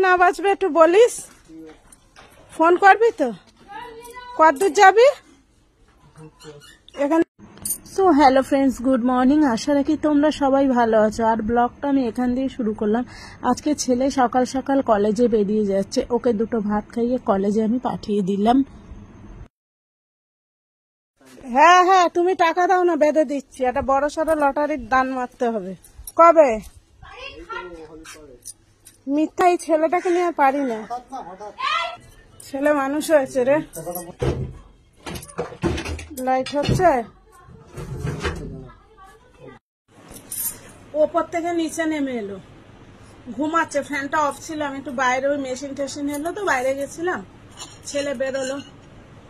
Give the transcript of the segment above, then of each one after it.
না বাঁচবে একটু বলিস, ফোন করবি তো? কতদূর যাবি এখানে? So hello friends, good morning. আশা রাখি তোমরা সবাই ভালো আছো। আর ব্লগটা আমি এখান দিয়ে শুরু করলাম। আজকে ছেলে সকাল সকাল কলেজে বেরিয়ে যাচ্ছে, ওকে দুটো ভাত খাইয়ে কলেজে আমি পাঠিয়ে দিলাম। হ্যাঁ হ্যাঁ, তুমি টাকা দাও না, বেঁধে দিচ্ছি। একটা বড় সড়ো লটারির দান মারতে হবে। কবে? মিথ্যা, এই ছেলেটাকে নিয়ে আর পারি না। ছেলে মানুষ হয়েছে রে। লাইট হচ্ছে, ওপর থেকে নিচে নেমে এলো, ঘুমাচ্ছে। ফ্যানটা অফ ছিল, আমি একটু বাইরে ওই মেশিন টেশিন এলো তো বাইরে গেছিলাম, ছেলে বেরোলো,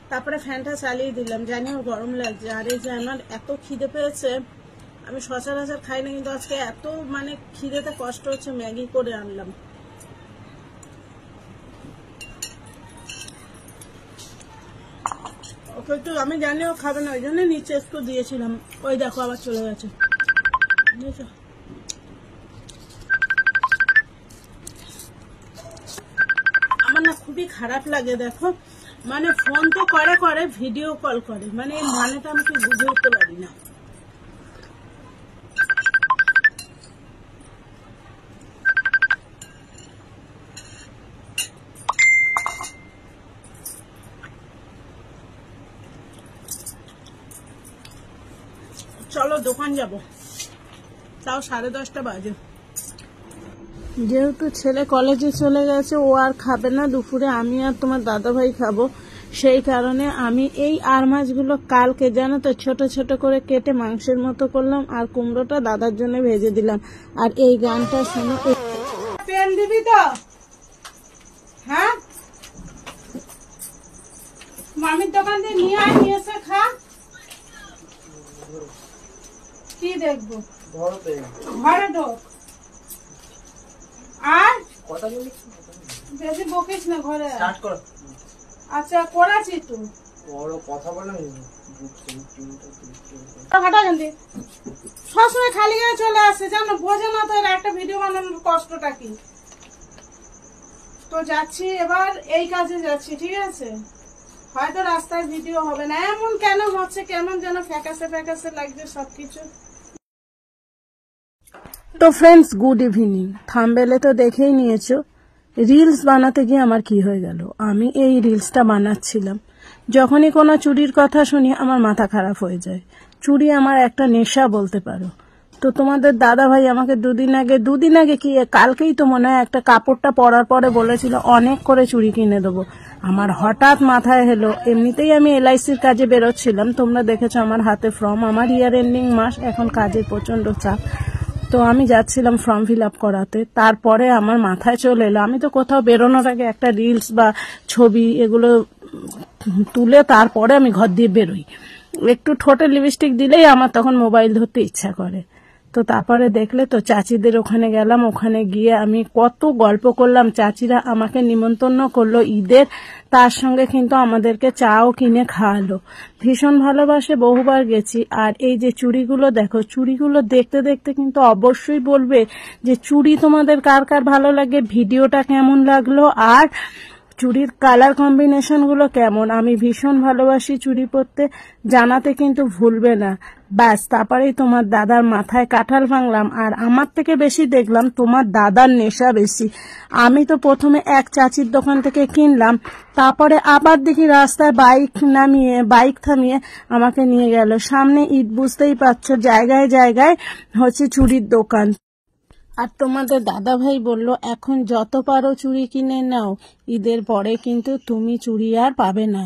তারপরে ফ্যানটা চালিয়ে দিলাম। জানি ওর গরম লাগছে। আর এই যে আমার এত খিদে পেয়েছে, আমি সচরাচর খাই না, কিন্তু আজকে এত মানে খিদেতে কষ্ট হচ্ছে, ম্যাগি করে আনলাম। ওকে একটু, আমি জানি ও খাবে না, ওই জন্য নিচে একটু দিয়েছিলাম। ওই দেখো আবার চলে গেছে। আমার না খুবই খারাপ লাগে, দেখো মানে ফোন তো করে ভিডিও কল করে, মানে এই মানেটা আমি কি বুঝে উঠতে পারি না। চলো দোকান যাব, তাও 10:30 বাজে। যেহেতু ছেলে কলেজে চলে গেছে, ও আর খাবে না দুপুরে, আমি আর তোমার দাদা ভাই খাবো। সেই কারণে আমি এই আর মাছগুলো কালকে জানো তো ছোট ছোট করে কেটে মাংসের মতো করলাম, আর কুমড়োটা দাদার জন্য ভেজে দিলাম। আর এই গানটা শোনো। পেন দিবি তো? হ্যাঁ, মামির দোকান দিয়ে নিয়ে আয়, নিয়ে এসে খা। কি দেখবো? ঘরে ঢোক। আর বেশি বকিস না, ঘরে। আচ্ছা করাচ্ছি তো, সবসময় খালি গায়ে চলে আসছে, জানো, বোঝে না তো একটা ভিডিও বানানোর কষ্টটা কি। তো যাচ্ছি এবার, এই কাজে যাচ্ছি, ঠিক আছে? হয়তো রাস্তায় ভিডিও হবে না। এমন কেন হচ্ছে, কেমন যেন ফ্যাকাসে ফ্যাকাসে লাগছে সবকিছু। তো ফ্রেন্ডস, গুড ইভিনিং। থাম্বনেলে তো দেখেই নিয়েছো, রিলস বানাতে গিয়ে আমার কি হয়ে গেল। আমি এই রিলসটা বানাচ্ছিলাম, যখনই কোনো চুরির কথা শুনি আমার মাথা খারাপ হয়ে যায়। চুরি আমার একটা নেশা বলতে পারো। তো তোমাদের দাদা ভাই আমাকে দুদিন আগে কি কালকেই তো মনে হয় একটা কাপড়টা পরার পরে বলেছিল অনেক করে চুড়ি কিনে দেবো। আমার হঠাৎ মাথায় এলো, এমনিতেই আমি LICর কাজে বেরোচ্ছিলাম, তোমরা দেখেছো আমার হাতে ফর্ম, আমার ইয়ার এন্ডিং মাস, এখন কাজের প্রচন্ড চাপ। তো আমি যাচ্ছিলাম ফর্ম ফিল আপ করাতে, তারপরে আমার মাথায় চলে এলো আমি তো কোথাও বেরোনোর আগে একটা রিলস বা ছবি এগুলো তুলে তারপরে আমি ঘর দিয়ে বেরোই। একটু ঠোঁটে লিপস্টিক দিলেই আমার তখন মোবাইল ধরতে ইচ্ছা করে। তো তারপরে দেখলে তো চাচিদের ওখানে গেলাম, ওখানে গিয়ে আমি কত গল্প করলাম। চাচিরা আমাকে নিমন্ত্রণ করলো ঈদের, তার সঙ্গে কিন্তু আমাদেরকে চাও কিনে খাওয়ালো। ভীষণ ভালোবাসে, বহুবার গেছি। আর এই যে চুড়িগুলো দেখো, চুড়িগুলো দেখতে দেখতে কিন্তু অবশ্যই বলবে যে চুড়ি তোমাদের কার কার ভালো লাগে, ভিডিওটা কেমন লাগলো, আর চুড়ির কালার কম্বিনেশন গুলো কেমন। আমি ভীষণ ভালোবাসি চুড়ি পরতে, জানাতে কিন্তু ভুলবে না। ব্যাস, তারপরেই তোমার দাদার মাথায় কাঁঠাল ভাঙলাম। আর আমার থেকে বেশি দেখলাম তোমার দাদার নেশা বেশি। আমি তো প্রথমে এক চাচির দোকান থেকে কিনলাম, তারপরে আবার দেখি রাস্তায় বাইক থামিয়ে আমাকে নিয়ে গেল। সামনে ঈদ, বুঝতেই পারছো, জায়গায় জায়গায় হচ্ছে চুড়ির দোকান। আর তোমাদের দাদা ভাই বলল এখন যত পারো চুড়ি কিনে নাও, ঈদের পরে কিন্তু তুমি চুড়ি আর পাবে না।